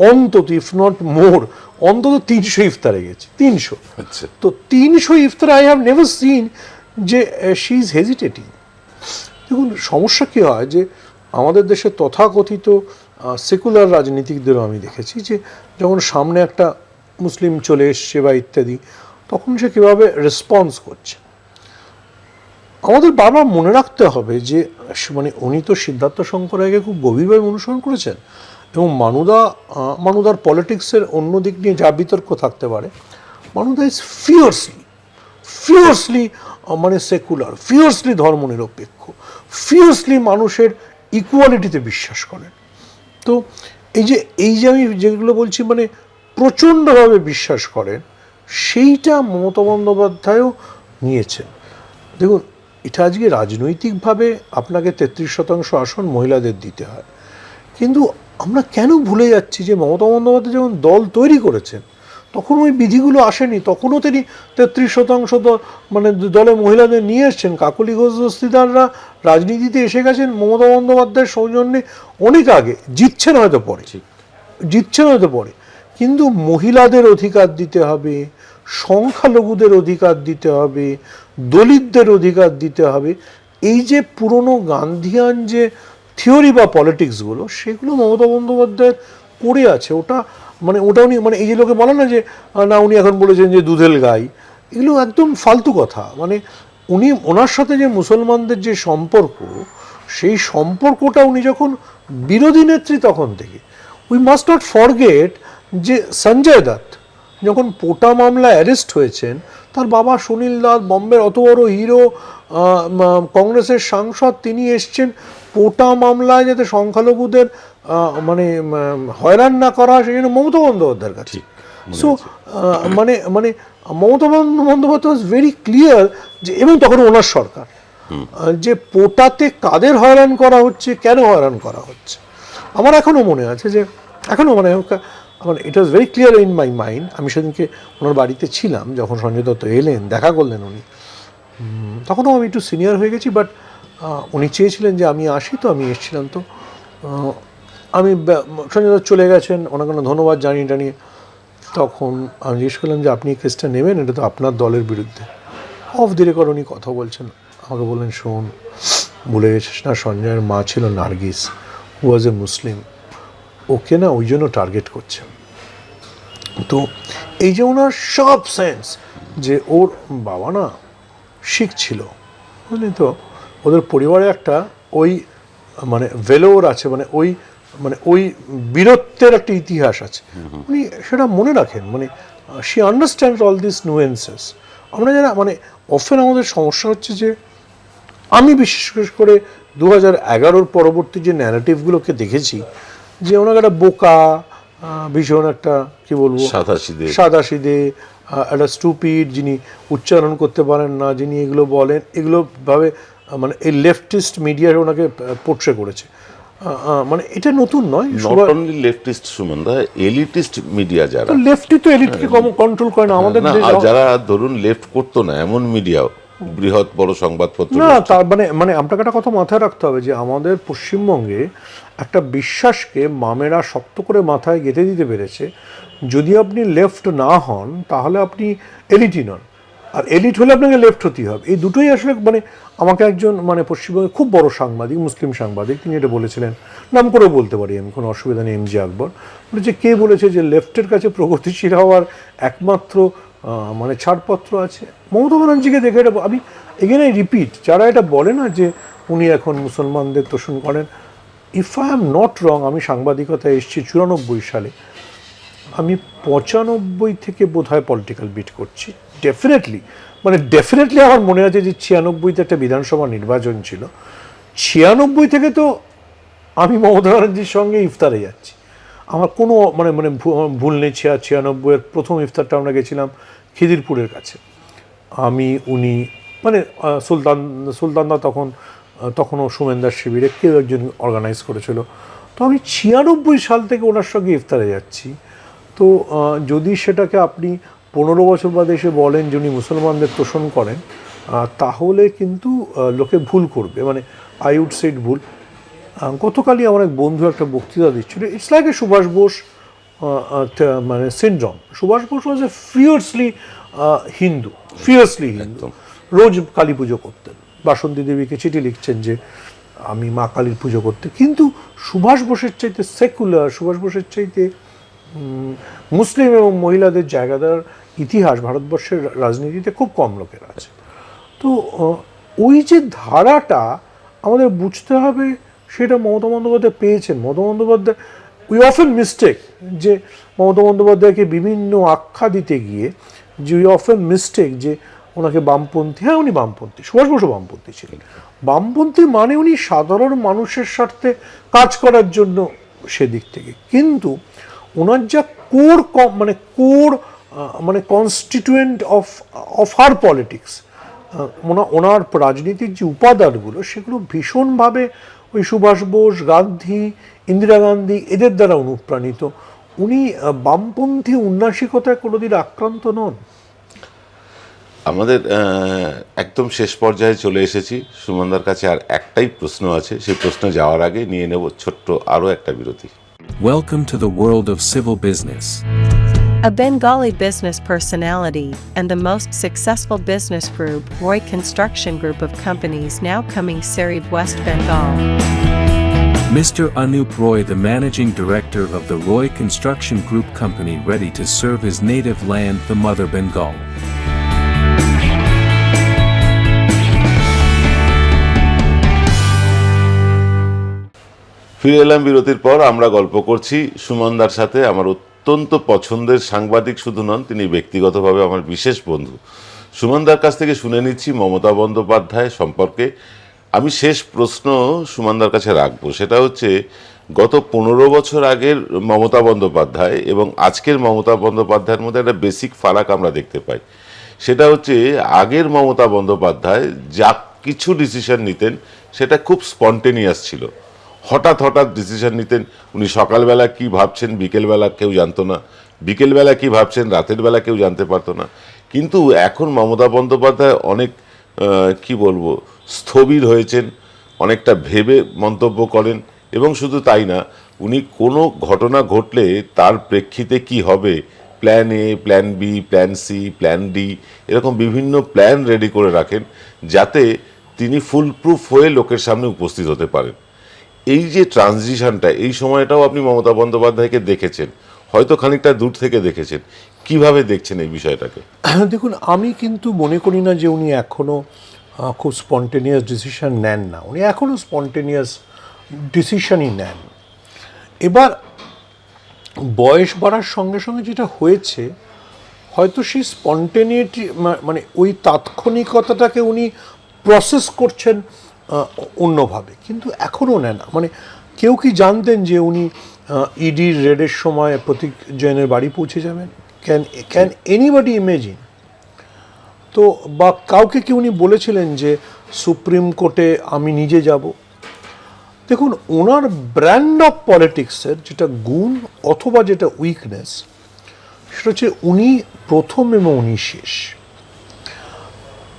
অন্তত ইফ নট মোর, অন্তত 300 ইফতারে গেছি। 300। আচ্ছা, তো 300 ইফতারে আই হ্যাভ নেভার সিন যে শি ইজ হেজিটেটিং। দেখুন, সমস্যা কী হয় যে আমাদের দেশে তথাকথিত সেকুলার রাজনীতিকদেরও আমি দেখেছি যে যখন সামনে একটা মুসলিম চলে এসছে বা ইত্যাদি, তখন সে কীভাবে রেসপন্স করছে। আমাদের বারবার মনে রাখতে হবে যে উনি তো সিদ্ধার্থ শঙ্কর রায়কে খুব গভীরভাবে অনুসরণ করেছেন, এবং মানুদার পলিটিক্সের অন্য দিক নিয়ে যা বিতর্ক থাকতে পারে, মানুদা ইজ ফিয়ার্সলি সেকুলার, ফিয়ার্সলি ধর্মনিরপেক্ষ, ফিয়ার্সলি মানুষের ইকুয়ালিটিতে বিশ্বাস করেন। তো এই যে আমি যেগুলো বলছি প্রচণ্ডভাবে বিশ্বাস করেন, সেইটা মমতা বন্দ্যোপাধ্যায়ও নিয়েছেন। দেখুন, এটা আজকে রাজনৈতিকভাবে আপনাকে 33% আসন মহিলাদের দিতে হয়, কিন্তু আমরা কেন ভুলে যাচ্ছি যে মমতা বন্দ্যোপাধ্যায় যখন দল তৈরি করেছেন তখন ওই বিধিগুলো আসেনি, তখনও তিনি 33% দলে মহিলাদের নিয়ে এসছেন। কাকলি ঘোষ দস্তিদাররা রাজনীতিতে এসে গেছেন মমতা বন্দ্যোপাধ্যায়ের সৌজন্যে অনেক আগে, জিতছেন হয়তো পরে, কিন্তু মহিলাদের অধিকার দিতে হবে, সংখ্যালঘুদের অধিকার দিতে হবে, দলিতদের অধিকার দিতে হবে। এই যে পুরনো গান্ধিয়ান যে থিওরি বা পলিটিক্সগুলো, সেগুলো মমতা বন্দ্যোপাধ্যায়ের করে আছে। ওটা উনি এই যে লোকে বলে না যে না উনি এখন বলেছেন যে দুধেল গাই, এগুলো একদম ফালতু কথা। উনি ওনার সাথে যে মুসলমানদের যে সম্পর্ক, সেই সম্পর্কটা উনি যখন বিরোধী নেত্রী তখন থেকে, উই মাস্ট নট ফরগেট যে সঞ্জয় দত্ত যখন পোটা মামলায় অ্যারেস্ট হয়েছেন, তার বাবা সুনীল দাস, বম্বের অত বড় হিরো, কংগ্রেসের সাংসদ, তিনি এসছেন পোটা মামলায় যাতে সংখ্যালঘুদের হয়রান না করা হয় সেই জন্য মমতা বন্দ্যোপাধ্যায়ের কাছে। সো মমতা বন্দ্যোপাধ্যায় ওয়াজ ভেরি ক্লিয়ার যে, এবং তখন ওনার সরকার, যে পোটাতে কাদের হয়রান করা হচ্ছে, কেন হয়রান করা হচ্ছে। আমার এখনও মনে আছে যে it was very clear in my mind. আমি সেদিনকে ওনার বাড়িতে ছিলাম যখন সঞ্জয় দত্ত এলেন, দেখা করলেন উনি, তখনও আমি একটু সিনিয়র হয়ে গেছি, বাট উনি চেয়েছিলেন যে আমি আসি, তো আমি এসেছিলাম। তো আমি সঞ্জয় দত্ত চলে গেছেন, ওনাকে ধন্যবাদ জানিয়ে তখন আমি জিজ্ঞেস করলাম যে আপনি কেসটা নেবেন, এটা তো আপনার দলের বিরুদ্ধে। অফ দি রেকর্ড উনি কথা বলছেন, আমাকে বললেন, শোন, ভুলে গেছিস না সঞ্জয়ের মা ছিল নার্গিস, হু ওয়াজ এ মুসলিম, ওকে না ওই জন্য টার্গেট করছে। তো এই যে ওনার সব সেন্স যে ওর বাবা না শিখ ছিল, বুঝলি তো, ওদের পরিবারে একটা ওই ভেলোর আছে, ওই বীরত্বের একটা ইতিহাস আছে, উনি সেটা মনে রাখেন। She understands all this nuances. আমরা যারা অফেন আমাদের সমস্যা হচ্ছে যে, আমি বিশেষ করে 2011 পরবর্তী যে ন্যারেটিভগুলোকে দেখেছি, যে ওনাকে একটা বোকা, ভীষণ একটা কি বলবো সাদাসিধে, একটা স্টুপিড, যিনি উচ্চারণ করতে পারেন না, যিনি এগুলো বলেন, এগুলো ভাবে এই লেফটিস্ট মিডিয়া ওনাকে পোর্ট্রে করেছে। এটা নতুন নয়, নট অনলি লেফটিস্ট সুমনদা, এলিটিস্ট মিডিয়া যারা, লেফটই তো এলিটকে কন্ট্রোল করে না আমাদের যারা ধরুন লেফট করতো না এমন মিডিয়াও, বৃহৎ বড় সংবাদপত্র না, তার আপনাকে একটা কথা মাথায় রাখতে হবে যে আমাদের পশ্চিমবঙ্গে একটা বিশ্বাসকে মামেরা শক্ত করে মাথায় গেঁথে দিতে পেরেছে, যদি আপনি লেফট না হন তাহলে আপনি এলিটই নন, আর এলিট হলে আপনাকে লেফট হতেই হবে। এই দুটোই আসলে আমাকে একজন পশ্চিমবঙ্গে খুব বড় সাংবাদিক, মুসলিম সাংবাদিক, তিনি এটা বলেছিলেন, নাম করেও বলতে পারি আমি, কোনো অসুবিধা নেই, MJ আকবর, বলেছে কে বলেছে যে লেফটের কাছে প্রগতিশীল হওয়ার একমাত্র ছাড়পত্র আছে মমতা ব্যানার্জিকে দেখে। এটা আমি এখানে রিপিট, যারা এটা বলে না যে উনি এখন মুসলমানদের তোষণ করেন, if I am not wrong, আমি সাংবাদিকতায় এসেছি 94 সালে, আমি 95 থেকে বোধহয় পলিটিক্যাল বিট করছি ডেফিনেটলি আমার মনে আছে যে 96-তে একটা বিধানসভা নির্বাচন ছিল। 96 থেকে তো আমি মমতা ব্যানার্জির সঙ্গে ইফতারে যাচ্ছি, আমার কোনো ভুল নেই। 96-এর প্রথম ইফতারটা আমরা গেছিলাম খিদিরপুরের কাছে, উনি সুলতানদা তখনও সুমেনদার শিবিরে কেউ একজন অর্গানাইজ করেছিল। তো আমি 96 সাল থেকে ওনার সঙ্গে ইফতারে যাচ্ছি। তো যদি সেটাকে আপনি 15 বছর বাদে এসে বলেন যে উনি মুসলমানদের তোষণ করেন, তাহলে কিন্তু লোকে ভুল করবে, আই উড সেড ভুল। গতকালই আমার এক বন্ধু একটা বক্তৃতা দিচ্ছিল, it's like a Subhash Bose syndrome. Subhash Bose was a fiercely Hindu, রোজ কালী পুজো করতেন, বাসন্তী দেবীকে চিঠি লিখছেন যে আমি মা কালীর পুজো করতে। কিন্তু সুভাষ বোসের চাইতে সেকুলার, সুভাষ বোসের চাইতে মুসলিম এবং মহিলাদের জায়গা দেওয়ার ইতিহাস ভারতবর্ষের রাজনীতিতে খুব কম লোকের আছে। তো ওই যে ধারাটা আমাদের বুঝতে হবে, সেটা মমতা বন্দ্যোপাধ্যায় পেয়েছেন। Mamata Bandyopadhyay we often mistake যে মমতা বন্দ্যোপাধ্যায়কে বিভিন্ন আখ্যা দিতে গিয়ে যে ওনাকে বামপন্থী, হ্যাঁ উনি বামপন্থী, সুভাষ বসু বামপন্থী ছিলেন। বামপন্থী মানে উনি সাধারণ মানুষের স্বার্থে কাজ করার জন্য সেদিক থেকে, কিন্তু ওনার যা কনস্টিটিউয়েন্ট অফ হার পলিটিক্স, ওনার রাজনীতির যে উপাদানগুলো সেগুলো ভীষণভাবে ওই সুভাষ বোস, গান্ধী, ইন্দিরা গান্ধী এদের দ্বারা অনুপ্রাণিত। উনি বামপন্থী উন্নাসিকতায় কোনোদিন আক্রান্ত নন। আমাদের একদম শেষ পর্যায়ে চলে এসেছি। সুমনদার কাছে আর একটাই প্রশ্ন আছে, সেই প্রশ্নে যাওয়ার আগে নিয়ে নেব ছোট্ট আরও একটা বিরতি। Welcome to the world of civil business. A Bengali business personality and the most successful business group, Roy Construction Group of companies, now coming Sarib, West Bengal. Mr. Anup Roy, the managing director of the Roy Construction Group company, ready to serve his native land, the mother Bengal. ফিরে এলাম বিরতির পর। আমরা গল্প করছি সুমনদার সাথে। আমার অত্যন্ত পছন্দের সাংবাদিক শুধু নন, তিনি ব্যক্তিগতভাবে আমার বিশেষ বন্ধু। সুমনদার কাছ থেকে শুনে নিচ্ছি মমতা বন্দ্যোপাধ্যায় সম্পর্কে। আমি শেষ প্রশ্ন সুমনদার কাছে রাখবো, সেটা হচ্ছে গত 15 বছর আগের মমতা বন্দ্যোপাধ্যায় এবং আজকের মমতা বন্দ্যোপাধ্যায়ের মধ্যে একটা বেসিক ফারাক আমরা দেখতে পাই। সেটা হচ্ছে আগের মমতা বন্দ্যোপাধ্যায় যা কিছু ডিসিশন নিতেন সেটা খুব স্পন্টেনিয়াস ছিল, হঠাৎ ডিসিশন নিতেন। উনি সকালবেলা কি ভাবছেন বিকেলবেলা কেউ জানতো না, বিকেলবেলা কি ভাবছেন রাতের বেলা কেউ জানতে পারতো না। কিন্তু এখন মমতা বন্দ্যোপাধ্যায় অনেক স্থবির হয়েছেন, অনেকটা ভেবে মন্তব্য করেন। এবং শুধু তাই না, উনি কোনো ঘটনা ঘটলে তার প্রেক্ষিতে কি হবে, plan A, plan B, plan C, plan D, এরকম বিভিন্ন প্ল্যান রেডি করে রাখেন যাতে তিনি ফুলপ্রুফ হয়ে লোকের সামনে উপস্থিত হতে পারেন। এই যে ট্রানজিশনটা, এই সময়টাও আপনি মমতা বন্দ্যোপাধ্যায়কে দেখেছেন, হয়তো খানিকটা দূর থেকে দেখেছেন, কিভাবে দেখছেন এই বিষয়টাকে? দেখুন, আমি কিন্তু মনে করি না যে উনি এখনও খুব স্পন্টেনিয়াস ডিসিশন নেন না। উনি এখনও স্পন্টেনিয়াস ডিসিশনই নেন। এবার বয়স বাড়ার সঙ্গে সঙ্গে যেটা হয়েছে, হয়তো সেই স্পন্টেনিটি ওই তাৎক্ষণিকতাটাকে উনি প্রসেস করছেন অন্যভাবে, কিন্তু এখনও নেন না। কেউ কি জানতেন যে উনি ইডির রেডের সময় প্রতীক জৈনের বাড়ি পৌঁছে যাবেন? Can anybody imagine? তো বা কাউকে কি উনি বলেছিলেন যে সুপ্রিম কোর্টে আমি নিজে যাব? দেখুন, ওনার ব্র্যান্ড অফ পলিটিক্সের যেটা গুণ অথবা যেটা উইকনেস, সেটা হচ্ছে উনি প্রথম এবং উনি শেষ।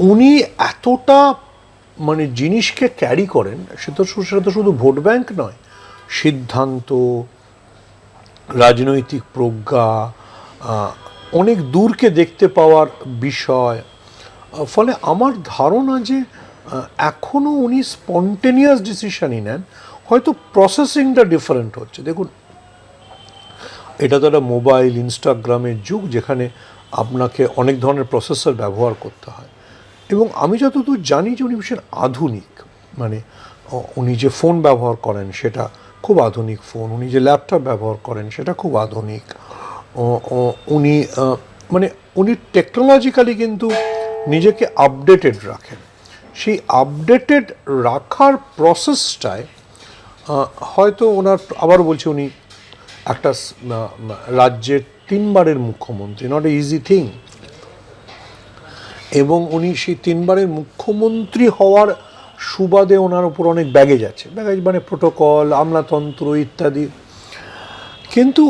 উনি এতটা জিনিসকে ক্যারি করেন, সেটা তো শুধু ভোট ব্যাংক নয়, সিদ্ধান্ত, রাজনৈতিক প্রজ্ঞা, অনেক দূরকে দেখতে পাওয়ার বিষয়। ফলে আমার ধারণা যে এখনও উনি স্পন্টেনিয়াস ডিসিশনই নেন, হয়তো প্রসেসিংটা ডিফারেন্ট হচ্ছে। দেখুন, এটা তো একটা মোবাইল, ইনস্টাগ্রামের যুগ, যেখানে আপনাকে অনেক ধরনের প্রসেসর ব্যবহার করতে হয়। এবং আমি যতদূর জানি যে উনি ভীষণ আধুনিক, উনি যে ফোন ব্যবহার করেন সেটা খুব আধুনিক ফোন, উনি যে ল্যাপটপ ব্যবহার করেন সেটা খুব আধুনিক। উনি মানে উনি টেকনোলজিক্যালি কিন্তু নিজেকে আপডেটেড রাখেন। সেই আপডেটেড রাখার প্রসেসটায় হয়তো ওনার, আবার বলছি, উনি একটা রাজ্যের 3 বারের মুখ্যমন্ত্রী, নট এ ইজি থিং। এবং উনি সেই 3 বারের মুখ্যমন্ত্রী হওয়ার সুবাদে ওনার উপর অনেক ব্যাগেজ আছে, ব্যাগেজ মানে প্রোটোকল, আমলাতন্ত্র ইত্যাদি। কিন্তু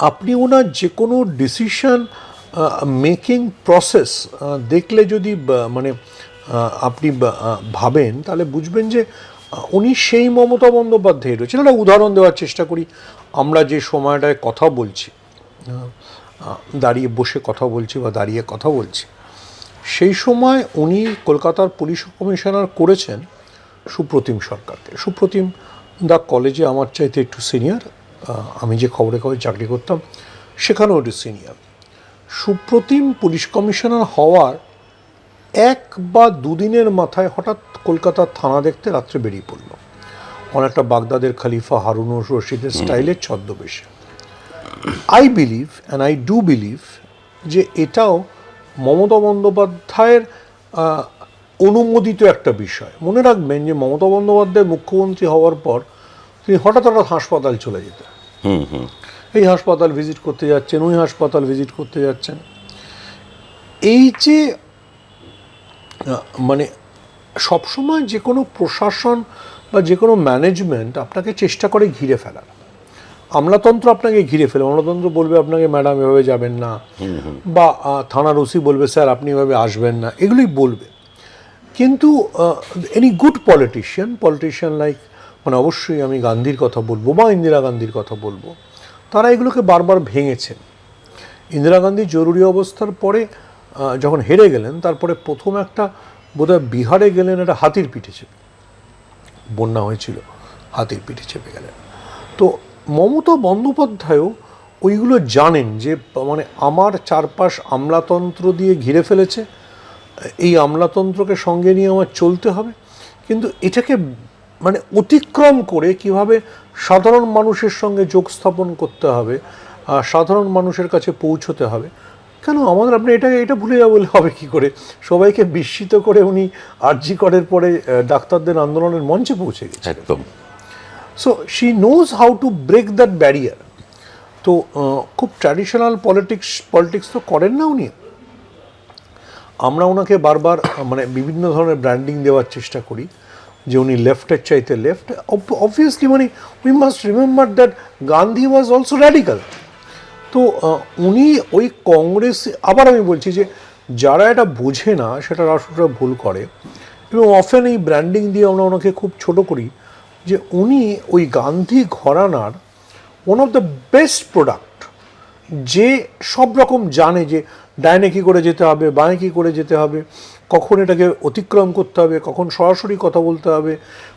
আপনি ওনার যে কোনো ডিসিশন মেকিং প্রসেস দেখলে যদি মানে আপনি ভাবেন, তাহলে বুঝবেন যে উনি সেই মমতা বন্দ্যোপাধ্যায় রয়েছেন। একটা উদাহরণ দেওয়ার চেষ্টা করি। আমরা যে সময়টায় কথা বলছি, দাঁড়িয়ে বসে কথা বলছি বা দাঁড়িয়ে কথা বলছি, সেই সময় উনি কলকাতার পুলিশ কমিশনার করেছেন সুপ্রতিম সরকারকে। সুপ্রতিম দা কলেজে আমার চাইতে একটু সিনিয়র, আমি যে খবরে চাকরি করতাম সেখানেও একটু সিনিয়র। সুপ্রতিম পুলিশ কমিশনার হওয়ার 1 বা 2 দিনের মাথায় হঠাৎ কলকাতার থানা দেখতে রাত্রে বেরিয়ে পড়ল, অনেকটা বাগদাদের খলিফা হারুন রশিদের স্টাইলের ছদ্মবেশে। I believe and I do believe যে এটাও মমতা বন্দ্যোপাধ্যায়ের অনুমোদিত একটা বিষয়। মনে রাখবেন যে মমতা বন্দ্যোপাধ্যায় মুখ্যমন্ত্রী হওয়ার পর তিনি হঠাৎ হাসপাতাল চলে যেতেন। এই হাসপাতাল ভিজিট করতে যাচ্ছেন, ওই হাসপাতাল ভিজিট করতে যাচ্ছেন। এই যে মানে সবসময় যে কোনো প্রশাসন বা যে কোনো ম্যানেজমেন্ট আপনাকে চেষ্টা করে ঘিরে ফেলার। আমলাতন্ত্র আপনাকে ঘিরে ফেলে, আমলাতন্ত্র বলবে আপনাকে ম্যাডাম এভাবে যাবেন না, বা থানার ওসি বলবে স্যার আপনি এভাবে আসবেন না, এগুলোই বলবে। কিন্তু এনি গুড পলিটিশিয়ান লাইক, মানে অবশ্যই আমি গান্ধীর কথা বলবো বা ইন্দিরা গান্ধীর কথা বলবো, তারা এগুলোকে বারবার ভেঙেছেন। ইন্দিরা গান্ধী জরুরি অবস্থার পরে যখন হেরে গেলেন, তারপরে প্রথম একটা বোধহয় বিহারে গেলেন, একটা হাতির পিঠে চেপে, বন্যা হয়েছিল, হাতির পিঠে চেপে গেলেন। তো মমতা বন্দ্যোপাধ্যায়ও ওইগুলো জানেন যে মানে আমার চারপাশ আমলাতন্ত্র দিয়ে ঘিরে ফেলেছে, এই আমলাতন্ত্রকে সঙ্গে নিয়ে আমার চলতে হবে, কিন্তু এটাকে মানে অতিক্রম করে কিভাবে সাধারণ মানুষের সঙ্গে যোগ স্থাপন করতে হবে, সাধারণ মানুষের কাছে পৌঁছতে হবে। কেন আমাদের আপনি এটা ভুলে যাবো বলে হবে কী করে? সবাইকে বিস্মিত করে উনি আরজি করের পরে ডাক্তারদের আন্দোলনের মঞ্চে পৌঁছে গেছে একদম। So she knows how to break that barrier. তো খুব ট্র্যাডিশনাল পলিটিক্স তো করেন না উনি। আমরা ওনাকে বারবার মানে বিভিন্ন ধরনের ব্র্যান্ডিং দেওয়ার চেষ্টা করি যে উনি লেফটের চাইতে লেফট। অবভিয়াসলি মানে we must remember that Gandhi was also radical. তো উনি ওই কংগ্রেস, আবার আমি বলছি যে যারা এটা বোঝে না সেটা রাষ্ট্রটা ভুল করে, এবং অফেন এই ব্র্যান্ডিং দিয়ে আমরা ওনাকে খুব ছোট করি, যে উনি ওই গান্ধী ঘরানার one of the best product, যে সব রকম জানে যে ডাইনে কী করে যেতে হবে, বাঁয়ে কী করে যেতে হবে, কখন এটাকে অতিক্রম করতে হবে, কখন সরাসরি কথা বলতে হবে,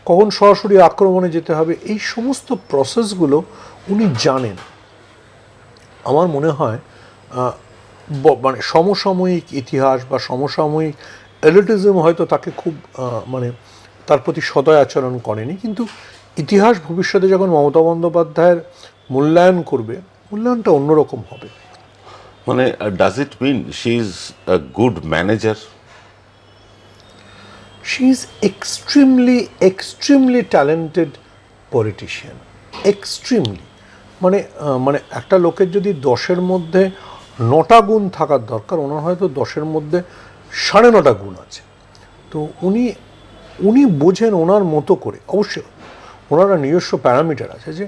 কখন সরাসরি আক্রমণে যেতে হবে, এই সমস্ত প্রসেসগুলো উনি জানেন। আমার মনে হয় মানে সমসাময়িক ইতিহাস বা সমসাময়িক এলিটিজম হয়তো তাকে খুব মানে তার প্রতি সদয় আচরণ করেনি, কিন্তু ইতিহাস ভবিষ্যতে যখন মমতা বন্দ্যোপাধ্যায়ের মূল্যায়ন করবে, মূল্যায়নটা অন্যরকম হবে। মানে does it mean she is a good manager? She is extremely talented politician, extremely. মানে মানে একটা লোকের যদি 10-এর মধ্যে 9টা গুণ থাকার দরকার, ওনার হয়তো 10-এর মধ্যে 9.5 গুণ আছে। তো উনি বোঝেন ওনার মতো করে। অবশ্যই ওনারা নিজস্ব প্যারামিটার আছে যে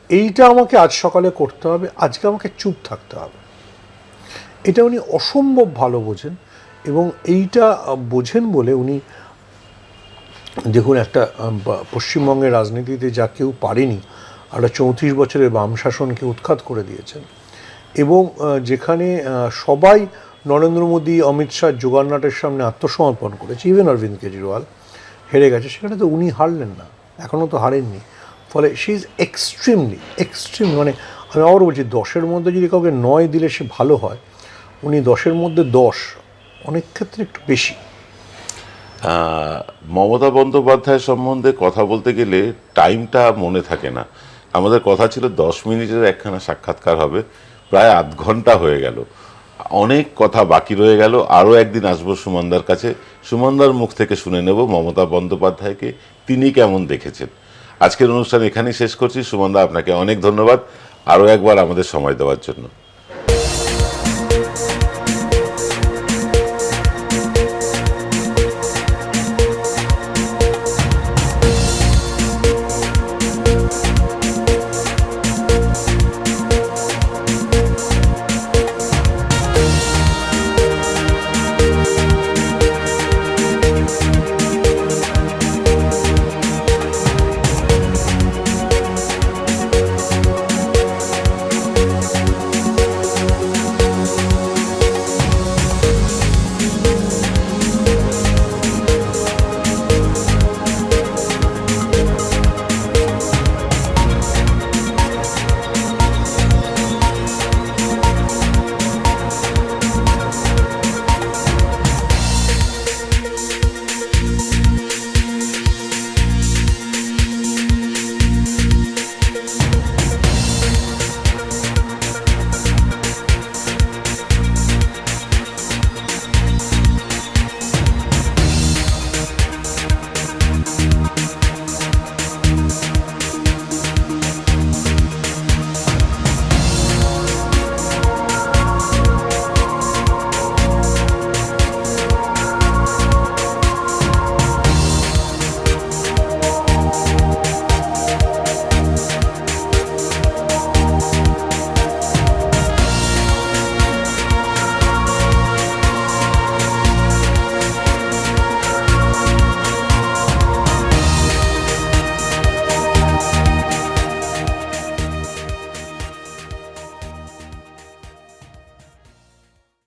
এইটা আমাকে আজ সকালে করতে হবে, আজকে আমাকে চুপ থাকতে হবে, এটা উনি অসম্ভব ভালো বোঝেন। এবং এইটা বোঝেন বলে উনি, দেখুন, একটা পশ্চিমবঙ্গের রাজনীতিতে যা কেউ পারেনি, একটা 34 বছরের বাম শাসনকে উৎখাত করে দিয়েছেন। এবং যেখানে সবাই নরেন্দ্র মোদী, অমিত শাহ জুগান্নাটের সামনে আত্মসমর্পণ করেছে, ইভেন অরবিন্দ কেজরিওয়াল হেরে গেছে, সেখানে তো উনি হারলেন না, এখনও তো হারেননি। ফলে শি ইজ এক্সট্রিম মানে আমি আবার বলছি, 10-এর মধ্যে যদি কাউকে 9 দিলে সে ভালো হয়, উনি 10-এর মধ্যে 10, অনেক ক্ষেত্রে একটু বেশি। মমতা বন্দ্যোপাধ্যায় সম্বন্ধে কথা বলতে গেলে টাইমটা মনে থাকে না। আমাদের কথা ছিল 10 মিনিটের একখানা সাক্ষাৎকার হবে, প্রায় আধ ঘন্টা হয়ে গেল। অনেক কথা বাকি রয়ে গেল। আরও একদিন আসবো সুমনদার কাছে, সুমনদার মুখ থেকে শুনে নেব মমতা বন্দ্যোপাধ্যায়কে তিনি কেমন দেখেছেন। আজকের অনুষ্ঠান এখানেই শেষ করছি। সুমনদা, আপনাকে অনেক ধন্যবাদ আরও একবার আমাদের সময় দেওয়ার জন্য।